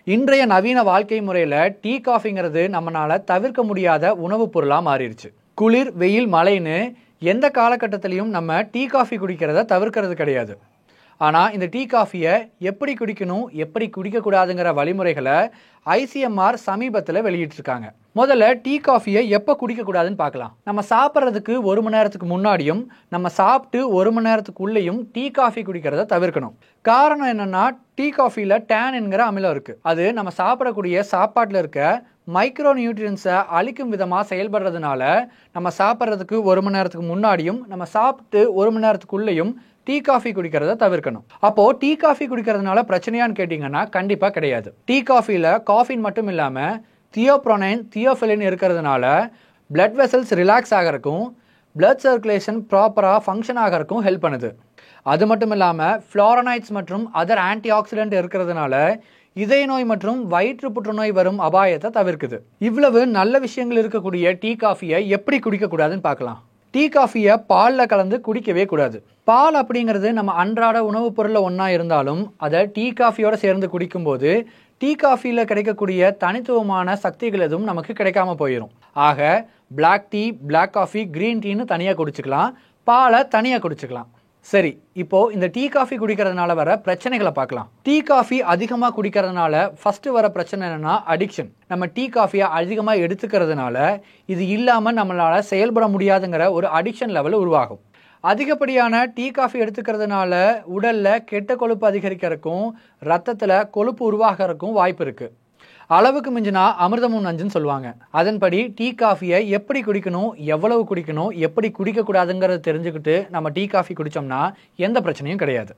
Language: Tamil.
இன்றைய நவீன வாழ்க்கை முறையில் டீ காஃபிங்கிறது நம்மளால தவிர்க்க முடியாத உணவுப் பொருளாக மாறிடுச்சு. குளிர் வெயில் மழைன்னு எந்த காலகட்டத்திலையும் நம்ம டீ காஃபி குடிக்கிறத தவிர்க்கிறது கிடையாது. ஆனால் இந்த டீ காஃபியை எப்படி குடிக்கணும், எப்படி குடிக்கக்கூடாதுங்கிற வழிமுறைகளை ICMR சமீபத்தில் வெளியிட்டிருக்காங்க. முதல்ல டீ காஃபியை எப்போ குடிக்கக்கூடாதுன்னு பார்க்கலாம். நம்ம சாப்பிட்றதுக்கு 1 மணி நேரத்துக்கு முன்னாடியும் நம்ம சாப்பிட்டு 1 மணி நேரத்துக்குள்ளேயும் டீ காஃபி குடிக்கிறத தவிர்க்கணும். காரணம் என்னென்னா, டீ காஃபியில் டேன் என்கிற அமிலம் இருக்குது. அது நம்ம சாப்பிடக்கூடிய சாப்பாட்டில் இருக்க மைக்ரோ நியூட்ரியன்ஸை அழிக்கும் விதமாக செயல்படுறதுனால நம்ம சாப்பிட்றதுக்கு 1 மணி நேரத்துக்கு முன்னாடியும் நம்ம சாப்பிட்டு 1 மணி நேரத்துக்குள்ளேயும் டீ காஃபி குடிக்கிறத தவிர்க்கணும். அப்போது டீ காஃபி குடிக்கிறதுனால பிரச்சனையான்னு கேட்டிங்கன்னா கண்டிப்பாக கிடையாது. டீ காஃபியில் காஃபின் மட்டும் இல்லாமல் தியோப்ரோனைன், தியோஃபிலின் இருக்கிறதுனால பிளட் வெசல்ஸ் ரிலாக்ஸ் ஆகிறதுக்கும் பிளட் சர்க்குலேஷன் ப்ராப்பராக ஃபங்க்ஷன் ஆகிறதுக்கும் ஹெல்ப் பண்ணுது. அது மட்டும் இல்லாமல் ஃப்ளோரனைட்ஸ் மற்றும் அதர் ஆன்டி ஆக்சிடென்ட் இருக்கிறதுனால இதய நோய் மற்றும் வயிற்று புற்றுநோய் வரும் அபாயத்தை தவிர்க்குது. இவ்வளவு நல்ல விஷயங்கள் இருக்கக்கூடிய டீ காஃபியை எப்படி குடிக்கக்கூடாதுன்னு பார்க்கலாம். டீ காஃபியை பாலில் கலந்து குடிக்கவே கூடாது. பால் அப்படிங்கிறது நம்ம அன்றாட உணவுப் பொருளில் ஒன்றா இருந்தாலும் அதை டீ காஃபியோடு சேர்ந்து குடிக்கும்போது டீ காஃபியில் கிடைக்கக்கூடிய தனித்துவமான சக்திகள் எதுவும் நமக்கு கிடைக்காம போயிடும். ஆக black tea, black coffee, green டீன்னு தனியாக குடிச்சிக்கலாம், பாலை தனியாக குடிச்சிக்கலாம். சரி, இப்போது இந்த டீ காஃபி குடிக்கிறதுனால வர பிரச்சனைகளை பார்க்கலாம். டீ காஃபி அதிகமாக குடிக்கிறதுனால ஃபஸ்ட்டு வர பிரச்சனை என்னென்னா அடிக்ஷன். நம்ம டீ காஃபியை அதிகமாக எடுத்துக்கிறதுனால இது இல்லாமல் நம்மளால் செயல்பட முடியாதுங்கிற ஒரு அடிக்ஷன் லெவல் உருவாகும். அதிகப்படியான டீ காஃபி எடுத்துக்கிறதுனால உடலில் கெட்ட கொழுப்பு அதிகரிக்கிறதுக்கும் ரத்தத்தில் கொழுப்பு உருவாகிறதுக்கும் வாய்ப்பு இருக்குது. அளவுக்கு மிஞ்சினா அமிர்தமும் நஞ்சுன்னு சொல்லுவாங்க. அதன்படி டீ காஃபியை எப்படி குடிக்கணும், எவ்வளவு குடிக்கணும், எப்படி குடிக்கக்கூடாதுங்கிறத தெரிஞ்சுக்கிட்டு நம்ம டீ காஃபி குடித்தோம்னா எந்த பிரச்சனையும் கிடையாது.